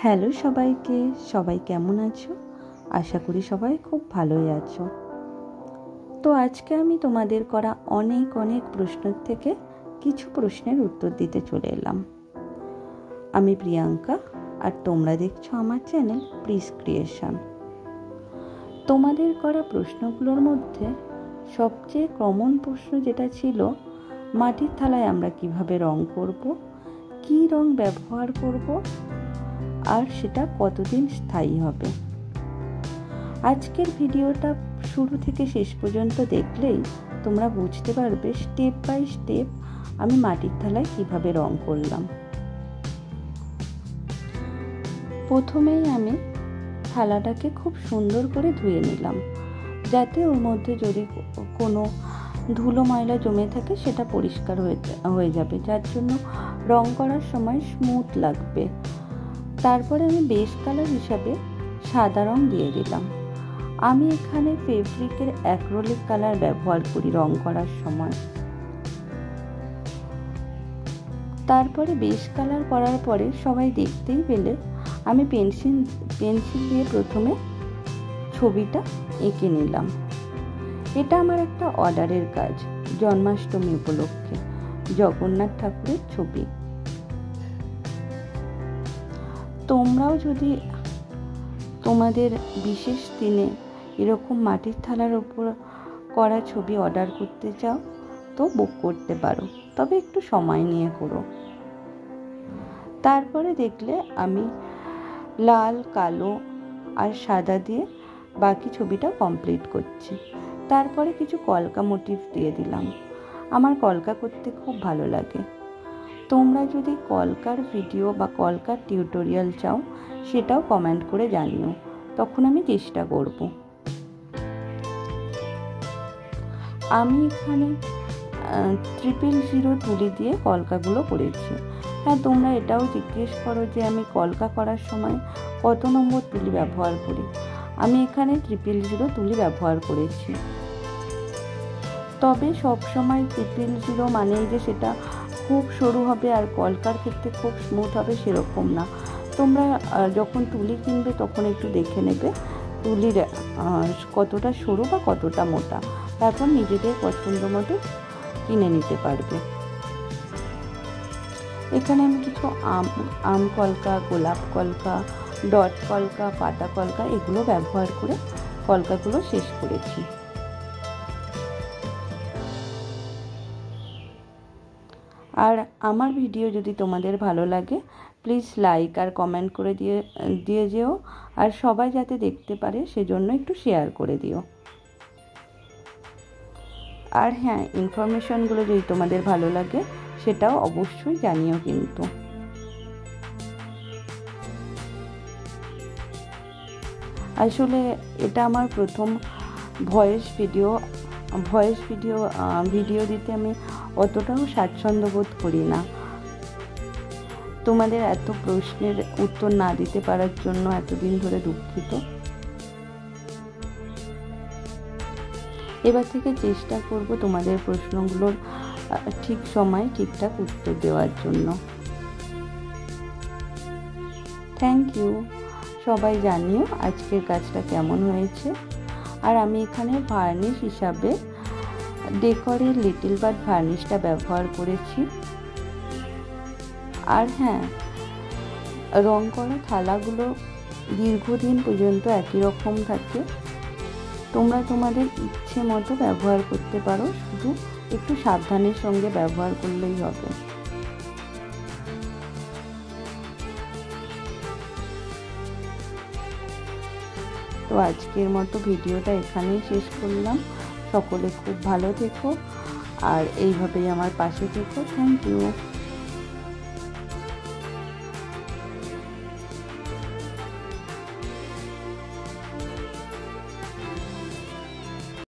Hello সবাইকে, সবাই কেমন আছো? আশা করি সবাই খুব ভালোই আছো। তো আজকে আমি তোমাদের করা অনেক অনেক প্রশ্নের থেকে কিছু প্রশ্নের উত্তর দিতে চলে এলাম। আমি প্রিয়াঙ্কা, আর তোমরা দেখছো আমার চ্যানেল প্রিস ক্রিয়েশন। তোমাদের করা প্রশ্নগুলোর মধ্যে সবচেয়ে কমন প্রশ্ন যেটা ছিল, মাটির থালায় আমরা কিভাবে রং করব, কী রং ব্যবহার করব, আর সেটা কতদিন স্থায়ী হবে। আজকের ভিডিওটা শুরু থেকে শেষ পর্যন্ত দেখলেই তোমরা বুঝতে পারবে স্টেপ বাই স্টেপ আমি মাটির থালায় কিভাবে রং করলাম। প্রথমেই আমি থালাটাকে খুব সুন্দর করে ধুয়ে নিলাম, যাতে ওর মধ্যে যদি কোনো ধুলো ময়লা জমে থাকে সেটা পরিষ্কার হয়ে যাবে, যার জন্য রং করার সময় স্মুথ লাগবে। তারপরে আমি বেস কালার হিসাবে সাদা রং দিয়ে দিলাম। আমি এখানে ফেব্রিকের অ্যাক্রিলিক কালার ব্যবহার করি রং করার সময়। তারপরে বেস কালার করার পরে সবাই দেখতেই পেলে আমি পেন্সিল দিয়ে প্রথমে ছবিটা এঁকে নিলাম। এটা আমার একটা অর্ডারের কাজ, জন্মাষ্টমী উপলক্ষে জগন্নাথ ঠাকুরের ছবি। তোমরাও যদি তোমাদের বিশেষ দিনে এরকম মাটির থালার ওপর করা ছবি অর্ডার করতে চাও তো বুক করতে পারো, তবে একটু সময় নিয়ে করো। তারপরে দেখলে আমি লাল, কালো আর সাদা দিয়ে বাকি ছবিটা কমপ্লিট করছি। তারপরে কিছু কলকা মোটিভ দিয়ে দিলাম। আমার কলকা করতে খুব ভালো লাগে। তোমরা যদি কলকার ভিডিও বা কলকার টিউটোরিয়াল চাও সেটাও কমেন্ট করে জানিও, তখন আমি চেষ্টা করব। আমি এখানে 000 তুলি দিয়ে কলকাগুলো করেছি। হ্যাঁ, তোমরা এটাও জিজ্ঞেস করো যে আমি কলকা করার সময় কত নম্বর তুলি ব্যবহার করি। আমি এখানে 000 তুলি ব্যবহার করেছি। তবে সবসময় 000 মানেই যে সেটা খুব সরু হবে আর কলকার ক্ষেত্রে খুব স্মুথ হবে সেরকম না। তোমরা যখন তুলি কিনবে তখন একটু দেখে নেবে তুলির কতটা সরু বা কতটা মোটা, তারপর নিজেদের পছন্দ মতো কিনে নিতে পারবে। এখানে আমি কিছু আম কলকা, গোলাপ কলকা, ডট কলকা, পাতা কলকা এগুলো ব্যবহার করে কলকাগুলো শেষ করেছি। আর আমার ভিডিও যদি তোমাদের ভালো লাগে প্লিজ লাইক আর কমেন্ট করে দিয়ে যেও, আর সবাই যাতে দেখতে পারে সেজন্য একটু শেয়ার করে দিও। আর হ্যাঁ, ইনফরমেশনগুলো যদি তোমাদের ভালো লাগে সেটাও অবশ্যই জানিও কিন্তু। আসলে এটা আমার প্রথম ভয়েস ভিডিও দিতে আমি অতটাও স্বাচ্ছন্দ্য বোধ করি না। তোমাদের এত প্রশ্নের উত্তর না দিতে পারার জন্য এতদিন ধরে দুঃখিত। এবার থেকে চেষ্টা করব তোমাদের প্রশ্নগুলোর ঠিক সময় ঠিকঠাক উত্তর দেওয়ার জন্য। Thank you. সবাই জানিও আজকের কাজটা কেমন হয়েছে। আর আমি এখানে ভার্নিশ হিসাবে ডেকরের লিটল বার্ড ভার্নিশটা ব্যবহার করেছি। আর হ্যাঁ, রং করা থালাগুলো দীর্ঘদিন পর্যন্ত একই রকম থাকে। তোমরা তোমাদের ইচ্ছে মতো ব্যবহার করতে পারো, শুধু একটু সাবধানের সঙ্গে ব্যবহার করলেই হবে। তো আজকের মতো ভিডিওটা এখানেই শেষ করলাম। সকলে খুব ভালো থেকো আর এইভাবেই আমার পাশে থেকো। Thank you.